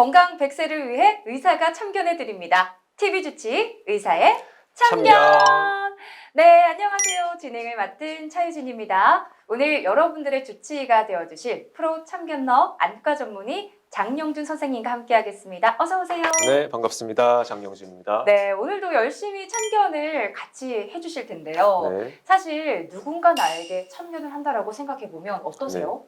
건강 100세를 위해 의사가 참견해 드립니다. TV 주치 의사의 참견. 네, 안녕하세요. 진행을 맡은 차유진입니다. 오늘 여러분들의 주치의가 되어주실 프로 참견너 안과 전문의 장영준 선생님과 함께하겠습니다. 어서 오세요. 네, 반갑습니다. 장영준입니다. 네, 오늘도 열심히 참견을 같이 해주실 텐데요. 네. 사실 누군가 나에게 참견을 한다라고 생각해 보면 어떠세요?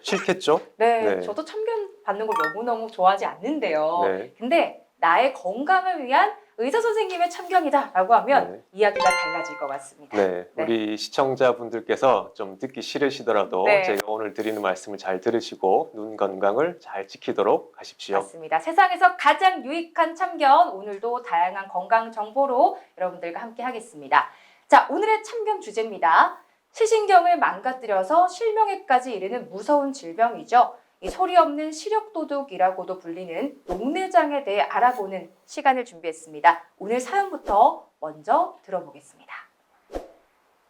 싫겠죠? 네, 네. 저도 참견 받는 걸 너무너무 좋아하지 않는데요. 네. 근데 나의 건강을 위한 의사 선생님의 참견이다라고 하면 네. 이야기가 달라질 것 같습니다. 네. 네. 우리 시청자분들께서 좀 듣기 싫으시더라도 네. 제가 오늘 드리는 말씀을 잘 들으시고 눈 건강을 잘 지키도록 하십시오. 맞습니다. 세상에서 가장 유익한 참견, 오늘도 다양한 건강 정보로 여러분들과 함께 하겠습니다. 자, 오늘의 참견 주제입니다. 시신경을 망가뜨려서 실명에까지 이르는 무서운 질병이죠. 이 소리 없는 시력도둑이라고도 불리는 녹내장에 대해 알아보는 시간을 준비했습니다. 오늘 사연부터 먼저 들어보겠습니다.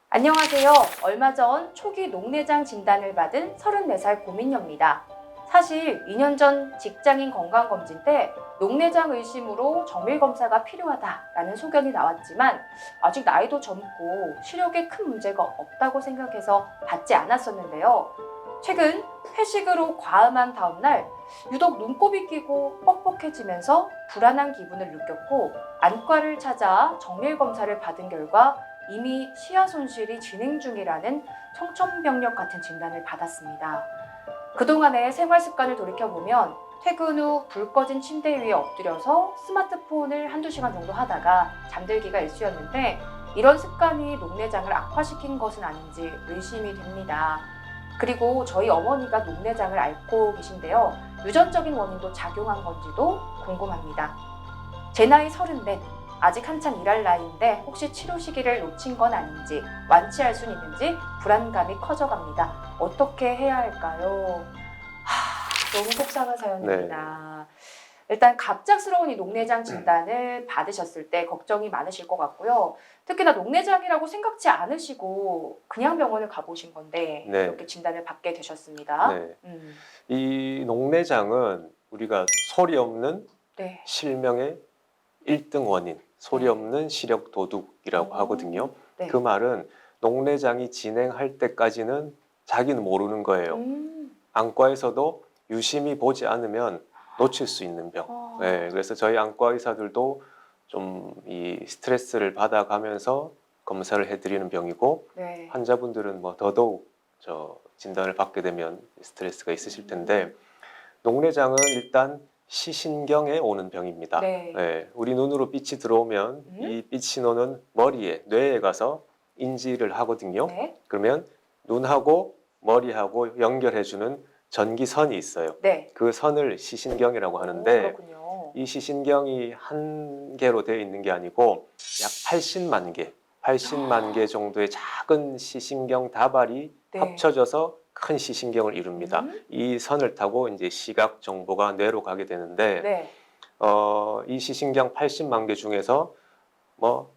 안녕하세요. 얼마 전 초기 녹내장 진단을 받은 34살 고민녀입니다. 사실 2년 전 직장인 건강검진 때 녹내장 의심으로 정밀검사가 필요하다라는 소견이 나왔지만 아직 나이도 젊고 시력에 큰 문제가 없다고 생각해서 받지 않았었는데요. 최근 회식으로 과음한 다음날 유독 눈곱이 끼고 뻑뻑해지면서 불안한 기분을 느꼈고 안과를 찾아 정밀검사를 받은 결과 이미 시야 손실이 진행 중이라는 청천벽력 같은 진단을 받았습니다. 그동안의 생활 습관을 돌이켜보면 퇴근 후 불 꺼진 침대 위에 엎드려서 스마트폰을 한두 시간 정도 하다가 잠들기가 일쑤였는데 이런 습관이 녹내장을 악화시킨 것은 아닌지 의심이 됩니다. 그리고 저희 어머니가 녹내장을 앓고 계신데요. 유전적인 원인도 작용한 건지도 궁금합니다. 제 나이 34, 아직 한창 일할 나이인데 혹시 치료 시기를 놓친 건 아닌지, 완치할 수 있는지 불안감이 커져갑니다. 어떻게 해야 할까요? 너무 속상한 사연입니다. 일단 갑작스러운 이 녹내장 진단을 받으셨을 때 걱정이 많으실 것 같고요. 특히나 녹내장이라고 생각지 않으시고 그냥 병원을 가보신 건데 네. 이렇게 진단을 받게 되셨습니다. 네. 이 녹내장은 우리가 소리 없는 네. 실명의 1등 원인, 소리 없는 시력 도둑이라고 하거든요. 네. 그 말은 녹내장이 진행할 때까지는 자기는 모르는 거예요. 안과에서도 유심히 보지 않으면 놓칠 수 있는 병. 네, 그래서 저희 안과 의사들도 좀 이 스트레스를 받아가면서 검사를 해드리는 병이고 네. 환자분들은 뭐 더더욱 진단을 받게 되면 스트레스가 있으실 텐데 녹내장은 일단 시신경에 오는 병입니다. 네. 네, 우리 눈으로 빛이 들어오면 이 빛 신호는 머리에, 뇌에 가서 인지를 하거든요. 네. 그러면 눈하고 머리하고 연결해주는 전기선이 있어요. 네. 그 선을 시신경이라고 하는데 그렇군요. 이 시신경이 한 개로 되어 있는 게 아니고 약 80만 개, 80만 개 정도의 작은 시신경 다발이 네. 합쳐져서 큰 시신경을 이룹니다. 이 선을 타고 이제 시각 정보가 뇌로 가게 되는데 네. 이 시신경 80만 개 중에서 뭐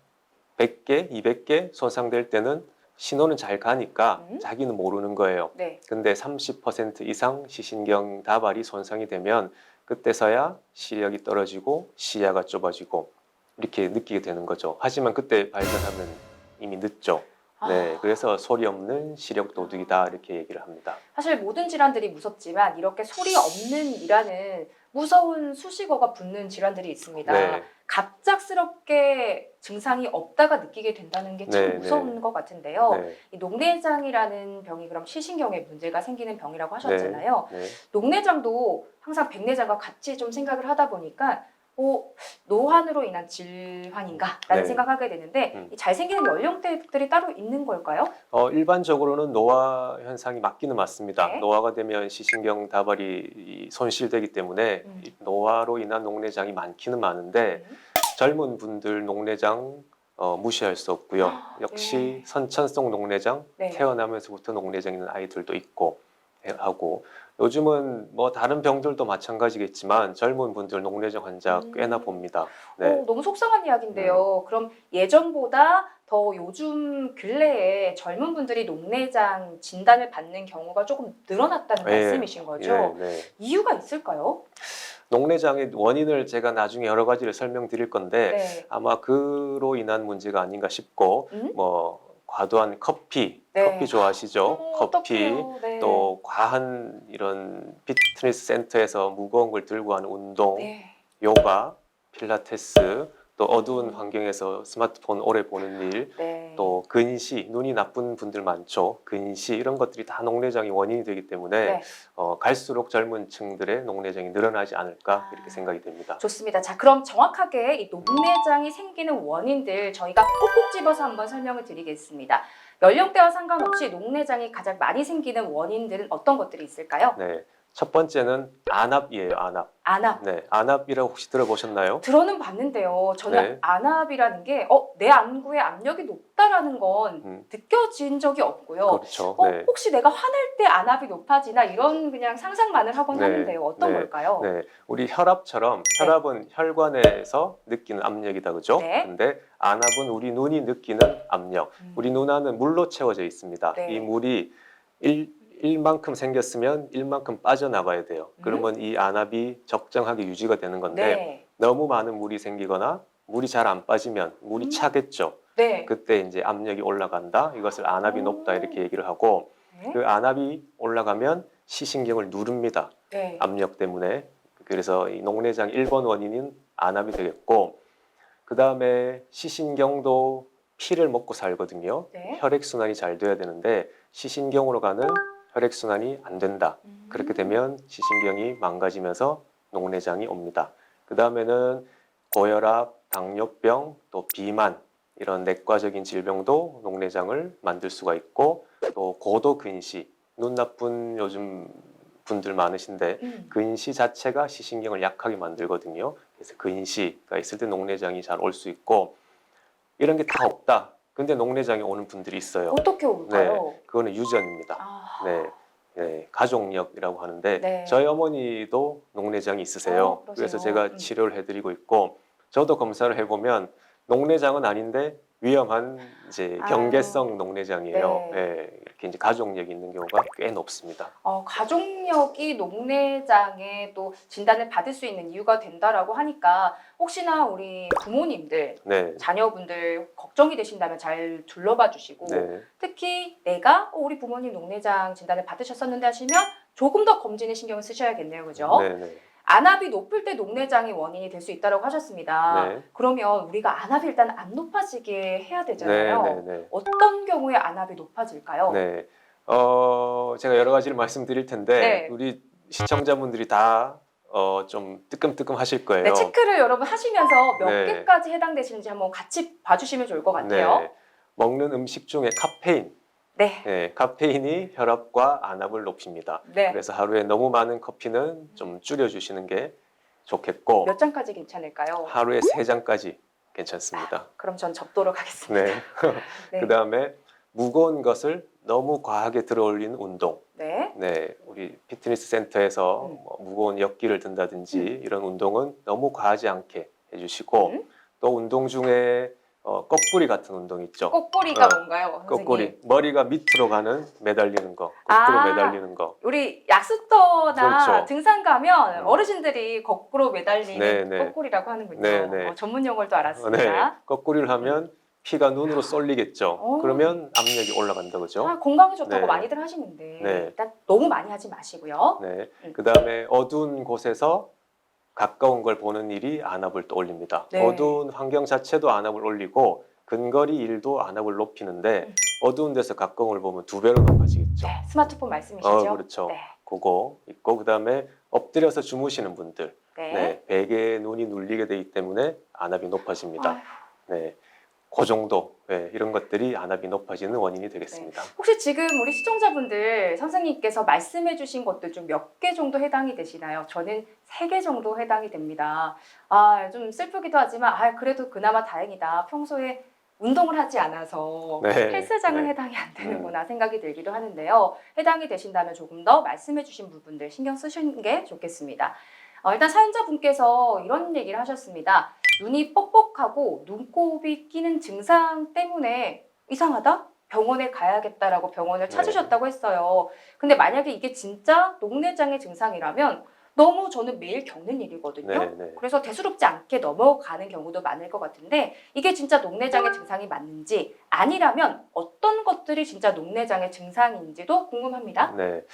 100개, 200개 손상될 때는 신호는 잘 가니까 자기는 모르는 거예요. 네. 근데 30% 이상 시신경 다발이 손상이 되면 그때서야 시력이 떨어지고 시야가 좁아지고 이렇게 느끼게 되는 거죠. 하지만 그때 발견하면 이미 늦죠. 네, 그래서 소리 없는 시력 도둑이다 이렇게 얘기를 합니다. 사실 모든 질환들이 무섭지만 이렇게 소리 없는 이라는 무서운 수식어가 붙는 질환들이 있습니다. 네. 갑작스럽게 증상이 없다가 느끼게 된다는 게 참 네, 무서운 네. 것 같은데요. 네, 이 녹내장이라는 병이 그럼 시신경에 문제가 생기는 병이라고 하셨잖아요. 네. 녹내장도 항상 백내장과 같이 좀 생각을 하다 보니까 노환으로 인한 질환인가라는 네. 생각하게 되는데 이 잘생기는 연령대들이 따로 있는 걸까요? 일반적으로는 노화 현상이 맞기는 맞습니다. 네. 노화가 되면 시신경 다발이 손실되기 때문에 노화로 인한 녹내장이 많기는 많은데 젊은 분들 녹내장 무시할 수 없고요. 역시 선천성 녹내장, 네. 태어나면서부터 녹내장 있는 아이들도 있고 하고 요즘은 뭐 다른 병들도 마찬가지겠지만 젊은 분들 녹내장 환자 꽤나 봅니다. 네. 너무 속상한 이야기인데요. 그럼 예전보다 더 요즘 근래에 젊은 분들이 녹내장 진단을 받는 경우가 조금 늘어났다는 말씀이신 거죠? 네. 이유가 있을까요? 녹내장의 원인을 제가 나중에 여러 가지를 설명드릴 건데 네. 아마 그로 인한 문제가 아닌가 싶고 뭐 과도한 커피 네. 좋아하시죠? 커피 어떡해요. 네. 또 과한 이런 피트니스 센터에서 무거운 걸 들고 하는 운동, 네. 요가, 필라테스, 또 어두운 환경에서 스마트폰 오래 보는 일, 네. 또 근시, 눈이 나쁜 분들 많죠. 근시 이런 것들이 다 녹내장의 원인이 되기 때문에 네. 갈수록 젊은 층들의 녹내장이 늘어나지 않을까 이렇게 생각이 됩니다. 좋습니다. 자, 그럼 정확하게 이 녹내장이 생기는 원인들 저희가 꼭꼭 집어서 한번 설명을 드리겠습니다. 연령대와 상관없이 녹내장이 가장 많이 생기는 원인들은 어떤 것들이 있을까요? 네, 첫 번째는 안압이에요. 안압. 안압. 네, 안압이라고 혹시 들어보셨나요? 들어는 봤는데요. 저는 네. 안압이라는 게 내 안구의 압력이 높다라는 건 느껴진 적이 없고요. 그렇죠. 네. 혹시 내가 화낼 때 안압이 높아지나 이런 그냥 상상만을 하곤 네. 하는데요. 어떤 네. 걸까요? 네, 우리 혈압처럼 혈압은 혈관에서 느끼는 압력이다, 그죠? 네. 근데 안압은 우리 눈이 느끼는 압력. 우리 눈 안은 물로 채워져 있습니다. 네. 이 물이 1만큼 생겼으면 1만큼 빠져나가야 돼요. 그러면 이 안압이 적정하게 유지가 되는 건데 네. 너무 많은 물이 생기거나 물이 잘 안 빠지면 물이 차겠죠. 네. 그때 이제 압력이 올라간다. 이것을 안압이 높다 이렇게 얘기를 하고 네. 그 안압이 올라가면 시신경을 누릅니다. 네. 압력 때문에. 그래서 이 녹내장 1번 원인은 안압이 되겠고 그 다음에 시신경도 피를 먹고 살거든요. 네. 혈액순환이 잘 돼야 되는데 시신경으로 가는 혈액순환이 안 된다. 그렇게 되면 시신경이 망가지면서 녹내장이 옵니다. 그 다음에는 고혈압, 당뇨병, 또 비만 이런 내과적인 질병도 녹내장을 만들 수가 있고 또 고도 근시, 눈 나쁜 요즘 분들 많으신데 근시 자체가 시신경을 약하게 만들거든요. 그래서 근시가 있을 때 녹내장이 잘 올 수 있고 이런 게 다 없다. 근데 녹내장이 오는 분들이 있어요. 어떻게 올까요? 네, 그거는 유전입니다. 네, 네, 가족력이라고 하는데 네. 저희 어머니도 녹내장이 있으세요. 그러세요? 그래서 제가 치료를 해드리고 있고 저도 검사를 해보면 녹내장은 아닌데 위험한 이제 경계성 녹내장이에요. 네. 네, 이렇게 이제 가족력이 있는 경우가 꽤 높습니다. 가족력이 녹내장에 또 진단을 받을 수 있는 이유가 된다라고 하니까 혹시나 우리 부모님들, 네, 자녀분들 걱정이 되신다면 잘 둘러봐 주시고 네, 특히 내가 우리 부모님 녹내장 진단을 받으셨었는데 하시면 조금 더 검진에 신경을 쓰셔야겠네요. 그죠? 네, 네. 안압이 높을 때 녹내장이 원인이 될 수 있다고 하셨습니다. 네. 그러면 우리가 안압이 일단 안 높아지게 해야 되잖아요. 네, 네, 네. 어떤 경우에 안압이 높아질까요? 네. 제가 여러 가지를 말씀드릴 텐데 네. 우리 시청자분들이 다 좀 뜨끔뜨끔 하실 거예요. 네, 체크를 여러분 하시면서 몇 네. 개까지 해당되시는지 한번 같이 봐주시면 좋을 것 같아요. 네. 먹는 음식 중에 카페인, 네. 네, 카페인이 혈압과 안압을 높입니다. 네. 그래서 하루에 너무 많은 커피는 좀 줄여주시는 게 좋겠고 몇 잔까지 괜찮을까요? 하루에 3잔까지 괜찮습니다. 그럼 전 접도록 하겠습니다. 네. 네. 그 다음에 무거운 것을 너무 과하게 들어올리는 운동. 네. 네, 우리 피트니스 센터에서 뭐 무거운 역기를 든다든지 이런 운동은 너무 과하지 않게 해주시고 또 운동 중에 거꾸리 같은 운동 있죠. 꼬꼬리가 뭔가요, 선생님? 거꾸리, 머리가 밑으로 가는 매달리는 거, 거꾸로 아. 매달리는 거. 우리 약수터나 그렇죠. 등산 가면 어르신들이 거꾸로 매달리는 네, 네. 거꾸리라고 하는군요. 네, 네. 전문 용어를 알았습니다. 네, 거꾸리를 하면 피가 눈으로 쏠리겠죠. 그러면 압력이 올라간다, 그죠? 건강에 좋다고 네. 많이들 하시는데 네. 일단 너무 많이 하지 마시고요. 네. 그 다음에 어두운 곳에서 가까운 걸 보는 일이 안압을 또 올립니다. 네. 어두운 환경 자체도 안압을 올리고 근거리 일도 안압을 높이는데 어두운 데서 가까운 걸 보면 2배로 높아지겠죠. 네, 스마트폰 말씀이시죠? 그렇죠. 네. 그거 있고 그 다음에 엎드려서 주무시는 분들, 네. 네, 베개에 눈이 눌리게 되기 때문에 안압이 높아집니다. 네, 그 정도 이런 것들이 안압이 높아지는 원인이 되겠습니다. 혹시 지금 우리 시청자분들 선생님께서 말씀해 주신 것들 중 몇 개 정도 해당이 되시나요? 저는 3개 정도 해당이 됩니다. 좀 슬프기도 하지만 그래도 그나마 다행이다. 평소에 운동을 하지 않아서 네. 헬스장은 네. 해당이 안 되는구나 생각이 들기도 하는데요. 해당이 되신다면 조금 더 말씀해 주신 부분들 신경 쓰시는 게 좋겠습니다. 일단 사연자분께서 이런 얘기를 하셨습니다. 눈이 뻑뻑하고 눈곱이 끼는 증상 때문에 이상하다? 병원에 가야겠다라고 병원을 찾으셨다고 했어요. 근데 만약에 이게 진짜 녹내장의 증상이라면 너무 저는 매일 겪는 일이거든요. 네. 그래서 대수롭지 않게 넘어가는 경우도 많을 것 같은데 이게 진짜 녹내장의 증상이 맞는지 아니라면 어떤 것들이 진짜 녹내장의 증상인지도 궁금합니다. 네.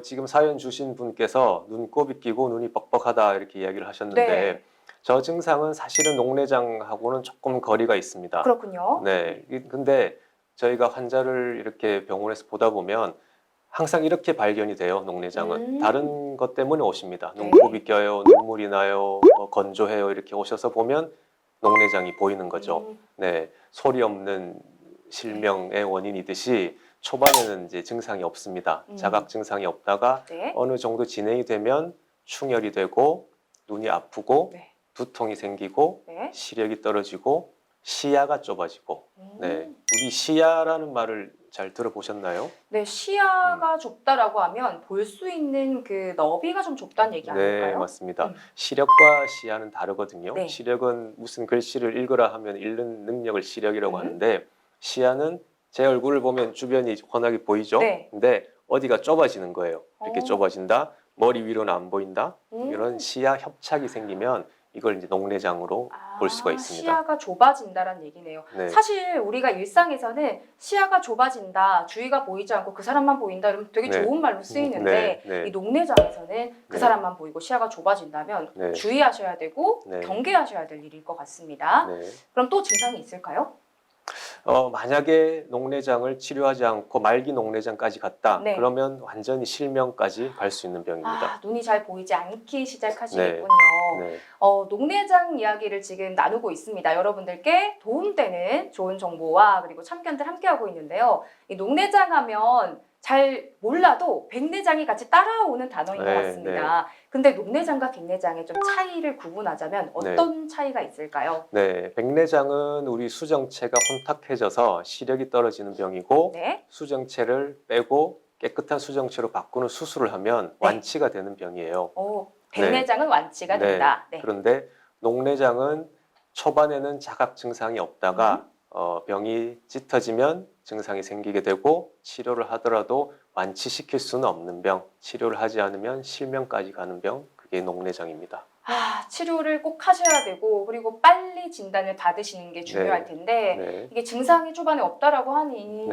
지금 사연 주신 분께서 눈곱이 끼고 눈이 뻑뻑하다 이렇게 이야기를 하셨는데 네. 저 증상은 사실은 녹내장하고는 조금 거리가 있습니다. 그렇군요. 네. 근데 저희가 환자를 이렇게 병원에서 보다 보면 항상 이렇게 발견이 돼요, 녹내장은. 다른 것 때문에 오십니다. 네. 눈곱이 껴요, 눈물이 나요, 뭐 건조해요. 이렇게 오셔서 보면 녹내장이 보이는 거죠. 네. 소리 없는 실명의 원인이듯이 초반에는 이제 증상이 없습니다. 자각 증상이 없다가 네. 어느 정도 진행이 되면 충혈이 되고 눈이 아프고 네. 두통이 생기고 네. 시력이 떨어지고 시야가 좁아지고 네. 우리 시야라는 말을 잘 들어보셨나요? 네, 시야가 좁다라고 하면 볼 수 있는 그 너비가 좀 좁다는 얘기 네, 아닐까요? 맞습니다. 시력과 시야는 다르거든요. 네. 시력은 무슨 글씨를 읽으라 하면 읽는 능력을 시력이라고 음. 하는데 시야는 제 얼굴을 보면 주변이 환하게 보이죠? 네. 근데 어디가 좁아지는 거예요. 이렇게 어. 좁아진다. 머리 위로는 안 보인다. 음. 이런 시야 협착이 생기면 이걸 이제 녹내장으로 볼 수가 있습니다. 시야가 좁아진다라는 얘기네요. 네. 사실 우리가 일상에서는 시야가 좁아진다, 주위가 보이지 않고 그 사람만 보인다 이러면 되게 네. 좋은 말로 쓰이는데 네. 이 녹내장에서는 그 네. 사람만 보이고 시야가 좁아진다면 네. 주의하셔야 되고 네. 경계하셔야 될 일일 것 같습니다. 네. 그럼 또 증상이 있을까요? 만약에 녹내장을 치료하지 않고 말기 녹내장까지 갔다. 네. 그러면 완전히 실명까지 갈 수 있는 병입니다. 눈이 잘 보이지 않기 시작하시겠군요. 네. 녹내장 이야기를 지금 나누고 있습니다. 여러분들께 도움되는 좋은 정보와 그리고 참견들 함께하고 있는데요. 이 녹내장 하면 잘 몰라도 백내장이 같이 따라오는 단어인 것 네, 같습니다. 근데 녹내장과 백내장의 좀 차이를 구분하자면 어떤 차이가 있을까요? 네, 백내장은 우리 수정체가 혼탁해져서 시력이 떨어지는 병이고 네. 수정체를 빼고 깨끗한 수정체로 바꾸는 수술을 하면 완치가 되는 병이에요. 백내장은 완치가 된다. 네. 그런데 녹내장은 초반에는 자각 증상이 없다가 병이 짙어지면 증상이 생기게 되고 치료를 하더라도 완치시킬 수는 없는 병, 치료를 하지 않으면 실명까지 가는 병, 그게 녹내장입니다. 치료를 꼭 하셔야 되고 그리고 빨리 진단을 받으시는 게 중요할 텐데 이게 증상이 초반에 없다라고 하니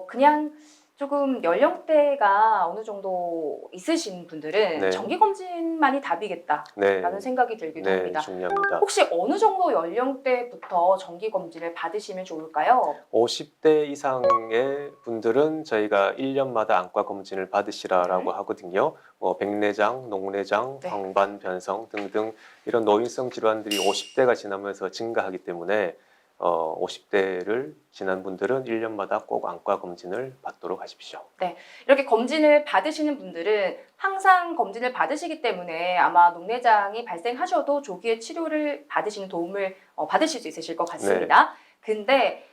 그냥 조금 연령대가 어느 정도 있으신 분들은 정기검진만이 답이겠다라는 생각이 들기도 합니다. 중요합니다. 혹시 어느 정도 연령대부터 정기검진을 받으시면 좋을까요? 50대 이상의 분들은 저희가 1년마다 안과 검진을 받으시라라고 하거든요. 백내장, 녹내장, 황반 변성 등등 이런 노인성 질환들이 50대가 지나면서 증가하기 때문에 50대를 지난 분들은 1년마다 꼭 안과 검진을 받도록 하십시오. 네, 이렇게 검진을 받으시는 분들은 항상 검진을 받으시기 때문에 아마 녹내장이 발생하셔도 조기에 치료를 받으시는 도움을 받으실 수 있으실 것 같습니다. 근데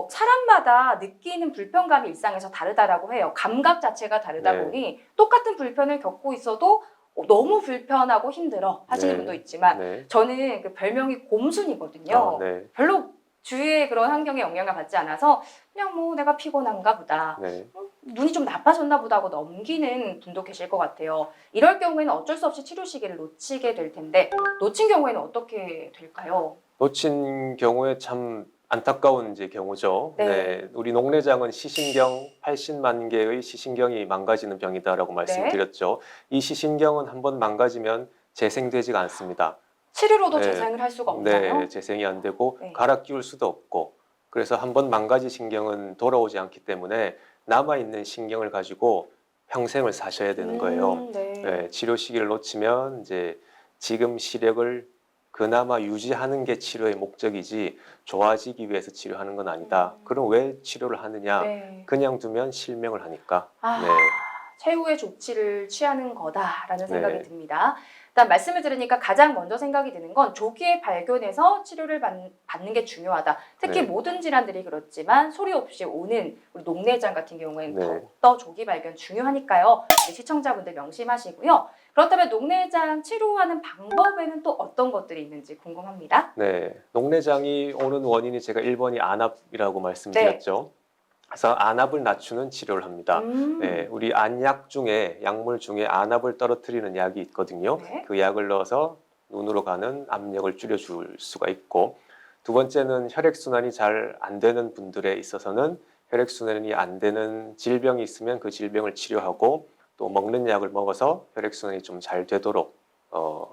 사람마다 느끼는 불편감이 일상에서 다르다라고 해요. 감각 자체가 다르다 보니 똑같은 불편을 겪고 있어도 너무 불편하고 힘들어 하시는 분도 있지만 저는 그 별명이 곰순이거든요. 별로 주위의 그런 환경에 영향을 받지 않아서 그냥 뭐 내가 피곤한가 보다, 눈이 좀 나빠졌나 보다 하고 넘기는 분도 계실 것 같아요. 이럴 경우에는 어쩔 수 없이 치료 시기를 놓치게 될 텐데 놓친 경우에는 어떻게 될까요? 놓친 경우에 참 안타까운 이제 경우죠. 우리 녹내장은 시신경 80만 개의 시신경이 망가지는 병이다라고 말씀드렸죠. 이 시신경은 한번 망가지면 재생되지가 않습니다. 치료로도 재생을 할 수가 없나요? 재생이 안 되고 갈아 끼울 수도 없고 그래서 한번 망가진 신경은 돌아오지 않기 때문에 남아있는 신경을 가지고 평생을 사셔야 되는 거예요. 치료 시기를 놓치면 이제 지금 시력을 그나마 유지하는 게 치료의 목적이지 좋아지기 위해서 치료하는 건 아니다. 그럼 왜 치료를 하느냐? 그냥 두면 실명을 하니까. 최후의 조치를 취하는 거다라는 생각이 듭니다. 일단 말씀을 들으니까 가장 먼저 생각이 드는 건 조기에 발견해서 치료를 받는 게 중요하다. 특히 모든 질환들이 그렇지만 소리 없이 오는 우리 녹내장 같은 경우에는 더욱더 조기 발견 중요하니까요. 시청자분들 명심하시고요. 그렇다면 녹내장 치료하는 방법에는 또 어떤 것들이 있는지 궁금합니다. 녹내장이 오는 원인이 제가 1번이 안압이라고 말씀드렸죠. 그래서 안압을 낮추는 치료를 합니다. 네, 우리 안약 중에 약물 중에 안압을 떨어뜨리는 약이 있거든요. 네. 그 약을 넣어서 눈으로 가는 압력을 줄여줄 수가 있고, 두 번째는 혈액순환이 잘 안 되는 분들에 있어서는 혈액순환이 안 되는 질병이 있으면 그 질병을 치료하고 또 먹는 약을 먹어서 혈액순환이 좀 잘 되도록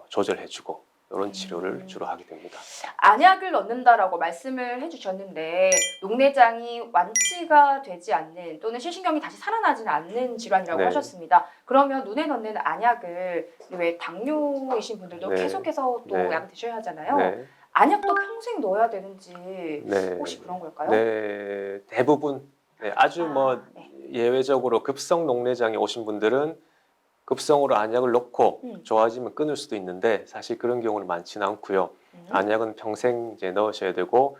조절해주고 이런 치료를 주로 하게 됩니다. 안약을 넣는다라고 말씀을 해주셨는데 녹내장이 완치가 되지 않는 또는 시신경이 다시 살아나지는 않는 질환이라고 네. 하셨습니다. 그러면 눈에 넣는 안약을 왜 당뇨이신 분들도 네. 계속해서 또 네. 약을 드셔야 하잖아요. 네. 안약도 평생 넣어야 되는지 네. 혹시 그런 걸까요? 네, 대부분 아주 네. 예외적으로 급성 녹내장이 오신 분들은 급성으로 안약을 넣고 좋아지면 끊을 수도 있는데 사실 그런 경우는 많지는 않고요. 안약은 평생 이제 넣으셔야 되고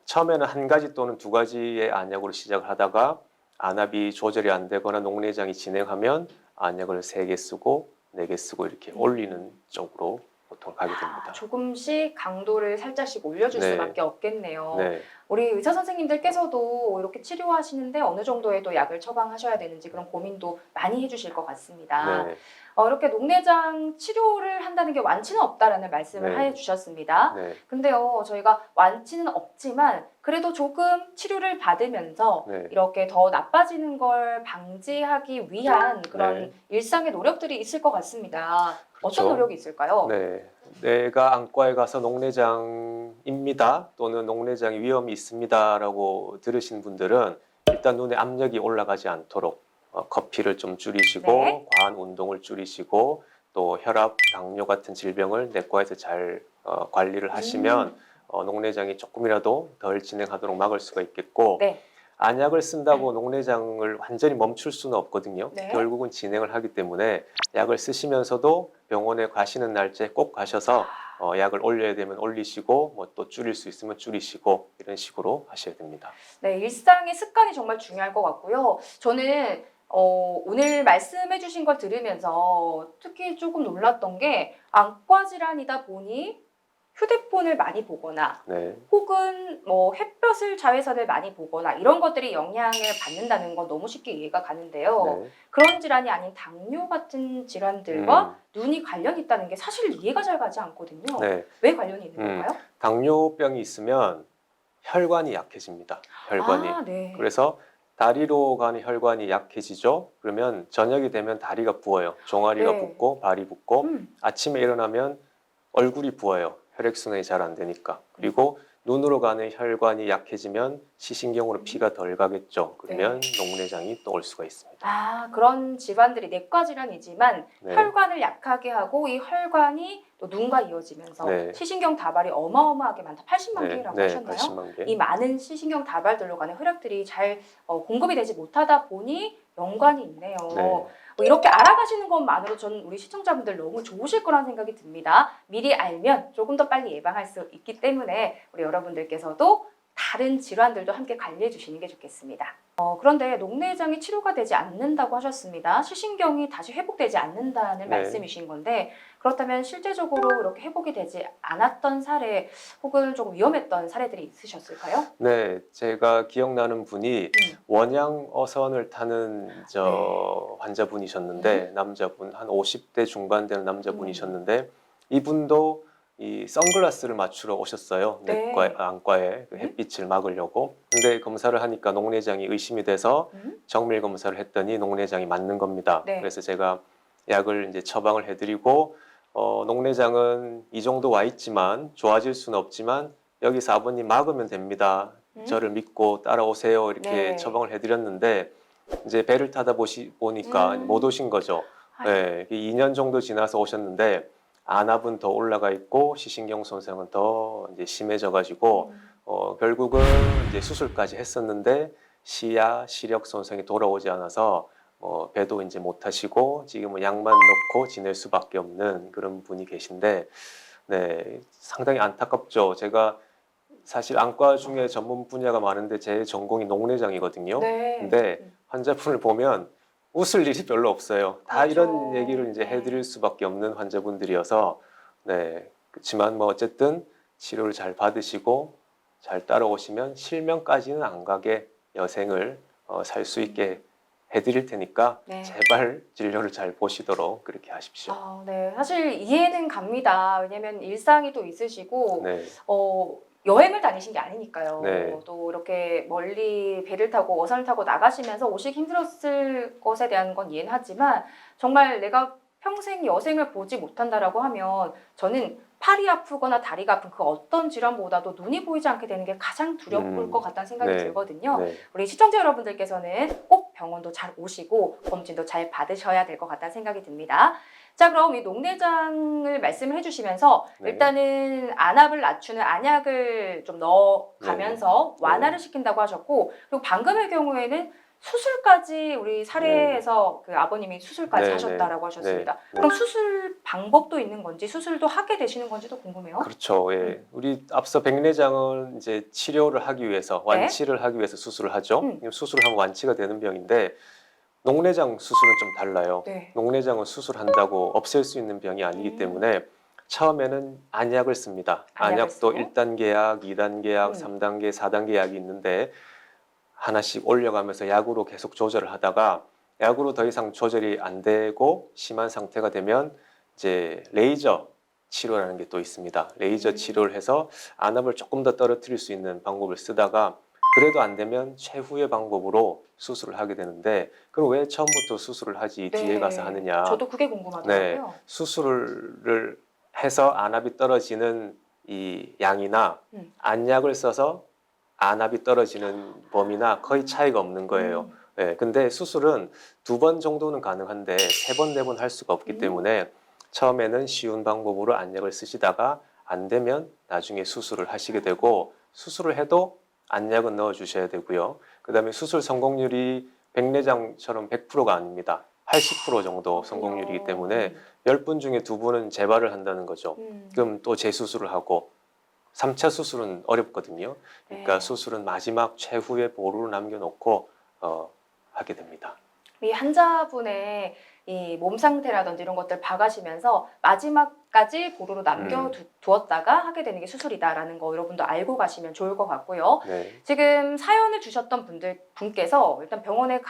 처음에는 한 가지 또는 두 가지의 안약으로 시작을 하다가 안압이 조절이 안 되거나 녹내장이 진행하면 안약을 3개 쓰고 4개 쓰고 이렇게 올리는 쪽으로 보통 가게 됩니다. 조금씩 강도를 살짝씩 올려줄 네. 수밖에 없겠네요. 네. 우리 의사 선생님들께서도 이렇게 치료하시는데 어느 정도의 또 약을 처방하셔야 되는지 그런 고민도 많이 해주실 것 같습니다. 네. 이렇게 녹내장 치료를 한다는 게 완치는 없다라는 말씀을 네. 해주셨습니다. 네. 근데요, 저희가 완치는 없지만 그래도 조금 치료를 받으면서 네. 이렇게 더 나빠지는 걸 방지하기 위한 그런 네. 일상의 노력들이 있을 것 같습니다. 그렇죠. 어떤 노력이 있을까요? 네, 내가 안과에 가서 녹내장입니다 또는 녹내장이 위험이 있습니다라고 들으신 분들은 일단 눈에 압력이 올라가지 않도록 커피를 좀 줄이시고 네. 과한 운동을 줄이시고 또 혈압, 당뇨 같은 질병을 내과에서 잘 관리를 하시면 녹내장이 조금이라도 덜 진행하도록 막을 수가 있겠고 네. 안약을 쓴다고 녹내장을 완전히 멈출 수는 없거든요. 네. 결국은 진행을 하기 때문에 약을 쓰시면서도 병원에 가시는 날짜에 꼭 가셔서 약을 올려야 되면 올리시고 뭐 또 줄일 수 있으면 줄이시고 이런 식으로 하셔야 됩니다. 네, 일상의 습관이 정말 중요할 것 같고요. 저는 오늘 말씀해 주신 걸 들으면서 특히 조금 놀랐던 게 안과 질환이다 보니 휴대폰을 많이 보거나 네, 혹은 뭐 햇볕을 자외선을 많이 보거나 이런 것들이 영향을 받는다는 건 너무 쉽게 이해가 가는데요. 네. 그런 질환이 아닌 당뇨 같은 질환들과 눈이 관련이 있다는 게 사실 이해가 잘 가지 않거든요. 네. 왜 관련이 있는 건가요? 당뇨병이 있으면 혈관이 약해집니다. 혈관이. 네. 그래서 다리로 가는 혈관이 약해지죠. 그러면 저녁이 되면 다리가 부어요. 종아리가 네. 붓고 발이 붓고 음. 아침에 일어나면 얼굴이 부어요. 혈액순환이 잘 안 되니까. 그리고 눈으로 가는 혈관이 약해지면 시신경으로 피가 덜 가겠죠. 그러면 녹내장이 또 올 수가 있습니다. 그런 질환들이 내과 질환이지만 네. 혈관을 약하게 하고 이 혈관이 또 눈과 이어지면서 네. 시신경 다발이 어마어마하게 많다. 80만 개라고 하셨나요? 80만 개. 이 많은 시신경 다발들로 가는 혈액들이 잘 공급이 되지 못하다 보니 연관이 있네요. 네. 이렇게 알아가시는 것만으로 저는 우리 시청자분들 너무 좋으실 거란 생각이 듭니다. 미리 알면 조금 더 빨리 예방할 수 있기 때문에 우리 여러분들께서도 다른 질환들도 함께 관리해 주시는 게 좋겠습니다. 그런데 녹내장이 치료가 되지 않는다고 하셨습니다. 시신경이 다시 회복되지 않는다는 네. 말씀이신 건데 그렇다면 실제적으로 이렇게 회복이 되지 않았던 사례 혹은 조금 위험했던 사례들이 있으셨을까요? 네, 제가 기억나는 분이 원양 어선을 타는 환자분이셨는데 남자분 한 50대 중반 되는 남자분이셨는데 이분도 이 선글라스를 맞추러 오셨어요. 안과에 그 햇빛을 막으려고. 근데 검사를 하니까 녹내장이 의심이 돼서 정밀 검사를 했더니 녹내장이 맞는 겁니다. 그래서 제가 약을 이제 처방을 해드리고 녹내장은 이 정도 와 있지만 좋아질 수는 없지만 여기서 아버님 막으면 됩니다. 저를 믿고 따라오세요. 이렇게 처방을 해드렸는데 이제 배를 타다 보니까 못 오신 거죠. 네, 2년 정도 지나서 오셨는데 안압은 더 올라가 있고 시신경 손상은 더 이제 심해져가지고 결국은 이제 수술까지 했었는데 시야, 시력 손상이 돌아오지 않아서 배도 이제 못 하시고 지금은 약만 넣고 지낼 수밖에 없는 그런 분이 계신데 네, 상당히 안타깝죠. 제가 사실 안과 중에 전문 분야가 많은데 제 전공이 녹내장이거든요. 근데 환자분을 보면 웃을 일이 별로 없어요. 다 이런 얘기를 이제 해드릴 수밖에 없는 환자분들이어서 네, 그렇지만 뭐 어쨌든 치료를 잘 받으시고 잘 따라오시면 실명까지는 안 가게 여생을 살 수 있게 해드릴 테니까 네. 제발 진료를 잘 보시도록 그렇게 하십시오. 네. 사실 이해는 갑니다. 왜냐면 일상이 또 있으시고 네, 여행을 다니신 게 아니니까요. 네. 또 이렇게 멀리 배를 타고 어선을 타고 나가시면서 오시기 힘들었을 것에 대한 건 이해는 하지만 정말 내가 평생 여생을 보지 못한다라고 하면 저는 팔이 아프거나 다리가 아픈 그 어떤 질환보다도 눈이 보이지 않게 되는 게 가장 두려울 것 같다는 생각이 네. 들거든요. 네. 우리 시청자 여러분들께서는 꼭 병원도 잘 오시고 검진도 잘 받으셔야 될 것 같다는 생각이 듭니다. 자, 그럼 이 녹내장을 말씀을 해주시면서 네. 일단은 안압을 낮추는 안약을 좀 넣어가면서 네. 완화를 시킨다고 하셨고, 그리고 방금의 경우에는 수술까지 우리 사례에서 그 아버님이 수술까지 네, 하셨다라고 네. 하셨습니다. 네. 그럼 수술 방법도 있는 건지 수술도 하게 되시는 건지도 궁금해요. 그렇죠. 예. 우리 앞서 백내장은 이제 치료를 하기 위해서 완치를 하기 위해서 수술을 하죠. 수술을 하면 완치가 되는 병인데 녹내장 수술은 좀 달라요. 네. 녹내장은 수술한다고 없앨 수 있는 병이 아니기 때문에 처음에는 안약을 씁니다. 안약을 안약도 쓰고. 1단계 약, 2단계 약, 음. 3단계, 4단계 약이 있는데 하나씩 올려가면서 약으로 계속 조절을 하다가 약으로 더 이상 조절이 안 되고 심한 상태가 되면 이제 레이저 치료라는 게 또 있습니다. 레이저 치료를 해서 안압을 조금 더 떨어뜨릴 수 있는 방법을 쓰다가 그래도 안 되면 최후의 방법으로 수술을 하게 되는데 그럼 왜 처음부터 수술을 하지 뒤에 가서 하느냐? 저도 그게 궁금하더라고요. 네, 수술을 해서 안압이 떨어지는 이 양이나 안약을 써서 안압이 떨어지는 범위나 거의 차이가 없는 거예요. 네, 근데 수술은 2번 정도는 가능한데 3번, 4번 할 수가 없기 때문에 처음에는 쉬운 방법으로 안약을 쓰시다가 안 되면 나중에 수술을 하시게 되고 수술을 해도 안약은 넣어 주셔야 되고요. 그 다음에 수술 성공률이 백내장처럼 100%가 아닙니다. 80% 정도 성공률이기 때문에 10분 중에 2분은 재발을 한다는 거죠. 그럼 또 재수술을 하고 3차 수술은 어렵거든요. 그러니까 수술은 마지막 최후의 보루를 남겨놓고 하게 됩니다. 이 환자분의 이 몸 상태라든지 이런 것들 봐가시면서 마지막까지 보루로 남겨두었다가 하게 되는 게 수술이다라는 거 여러분도 알고 가시면 좋을 것 같고요. 네. 지금 사연을 주셨던 분께서 일단 병원에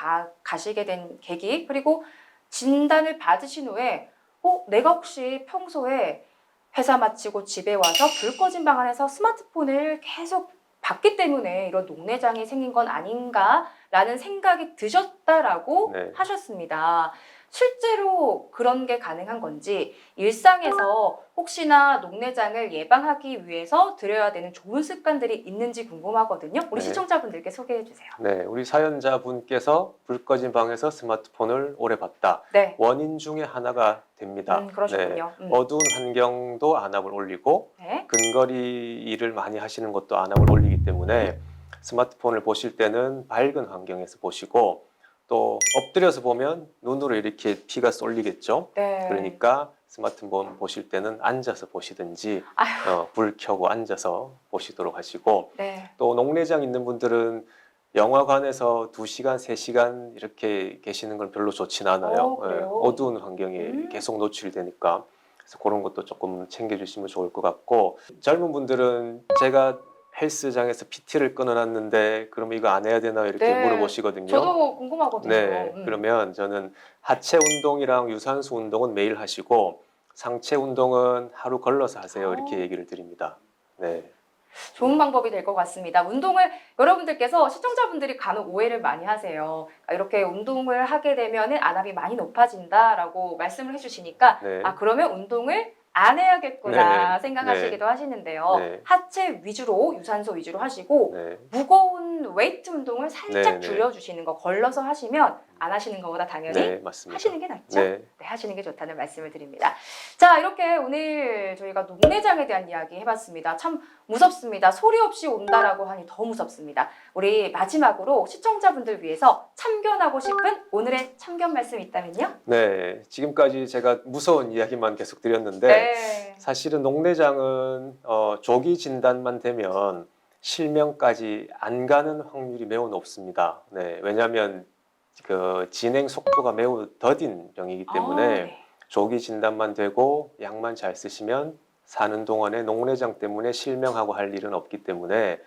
가시게 된 계기 그리고 진단을 받으신 후에 내가 혹시 평소에 회사 마치고 집에 와서 불 꺼진 방 안에서 스마트폰을 계속 봤기 때문에 이런 녹내장이 생긴 건 아닌가라는 생각이 드셨다라고 네. 하셨습니다. 실제로 그런 게 가능한 건지 일상에서 혹시나 녹내장을 예방하기 위해서 들여야 되는 좋은 습관들이 있는지 궁금하거든요. 우리 네. 시청자분들께 소개해 주세요. 네, 우리 사연자분께서 불 꺼진 방에서 스마트폰을 오래 봤다. 네. 원인 중에 하나가 됩니다. 그러셨군요. 네, 어두운 환경도 안압을 올리고 네. 근거리 일을 많이 하시는 것도 안압을 올리기 때문에 스마트폰을 보실 때는 밝은 환경에서 보시고 또 엎드려서 보면 눈으로 이렇게 피가 쏠리겠죠. 네. 그러니까 스마트폰 보실 때는 앉아서 보시든지 불 켜고 앉아서 보시도록 하시고 네. 또 녹내장 있는 분들은 영화관에서 2시간, 3시간 이렇게 계시는 건 별로 좋진 않아요. 그래요? 어두운 환경에 계속 노출되니까. 그래서 그런 것도 조금 챙겨주시면 좋을 것 같고 젊은 분들은 제가 헬스장에서 PT를 끊어놨는데 그럼 이거 안 해야 되나 이렇게 네. 물어보시거든요. 저도 궁금하거든요. 네, 그러면 저는 하체 운동이랑 유산소 운동은 매일 하시고 상체 운동은 하루 걸러서 하세요. 이렇게 얘기를 드립니다. 네. 좋은 방법이 될 것 같습니다. 운동을 여러분들께서 시청자분들이 간혹 오해를 많이 하세요. 이렇게 운동을 하게 되면 안압이 많이 높아진다라고 말씀을 해주시니까 네. 그러면 운동을 안 해야겠구나 네. 생각하시기도 하시는데요. 네. 하체 위주로 유산소 위주로 하시고 네. 무거운 웨이트 운동을 살짝 네. 줄여주시는 거 걸러서 하시면 안 하시는 것보다 당연히 네, 맞습니다. 하시는 게 낫죠? 네. 네, 하시는 게 좋다는 말씀을 드립니다. 자, 이렇게 오늘 저희가 녹내장에 대한 이야기 해봤습니다. 참 무섭습니다. 소리 없이 온다라고 하니 더 무섭습니다. 우리 마지막으로 시청자분들 위해서 참견하고 싶은 오늘의 참견 말씀이 있다면요? 네, 지금까지 제가 무서운 이야기만 계속 드렸는데 네. 사실은 녹내장은 조기 진단만 되면 실명까지 안 가는 확률이 매우 높습니다. 네, 왜냐하면 그 진행 속도가 매우 더딘 병이기 때문에 네. 조기 진단만 되고 약만 잘 쓰시면 사는 동안에 녹내장 때문에 실명하고 할 일은 없기 때문에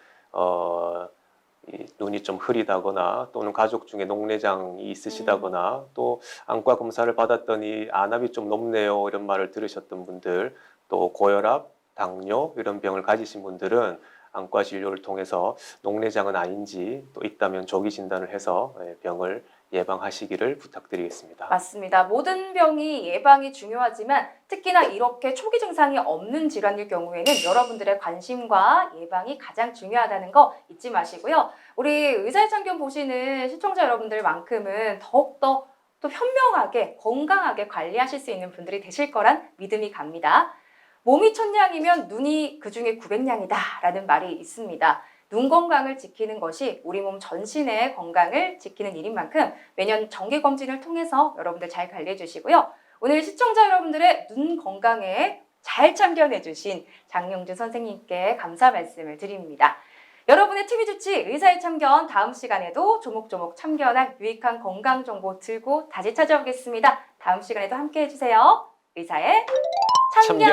이 눈이 좀 흐리다거나 또는 가족 중에 녹내장이 있으시다거나 또 안과 검사를 받았더니 안압이 좀 높네요 이런 말을 들으셨던 분들, 또 고혈압, 당뇨 이런 병을 가지신 분들은 안과 진료를 통해서 녹내장은 아닌지 또 있다면 조기 진단을 해서 병을 예방하시기를 부탁드리겠습니다. 맞습니다. 모든 병이 예방이 중요하지만 특히나 이렇게 초기 증상이 없는 질환일 경우에는 여러분들의 관심과 예방이 가장 중요하다는 거 잊지 마시고요. 우리 의사의 참견 보시는 시청자 여러분들만큼은 더욱더 또 현명하게 건강하게 관리하실 수 있는 분들이 되실 거란 믿음이 갑니다. 몸이 1000냥이면 눈이 그중에 900냥이다 라는 말이 있습니다. 눈 건강을 지키는 것이 우리 몸 전신의 건강을 지키는 일인 만큼 매년 정기검진을 통해서 여러분들 잘 관리해 주시고요. 오늘 시청자 여러분들의 눈 건강에 잘 참견해 주신 장영주 선생님께 감사 말씀을 드립니다. 여러분의 TV 주치 의사의 참견 다음 시간에도 조목조목 참견할 유익한 건강 정보 들고 다시 찾아오겠습니다. 다음 시간에도 함께 해주세요. 의사의 참견!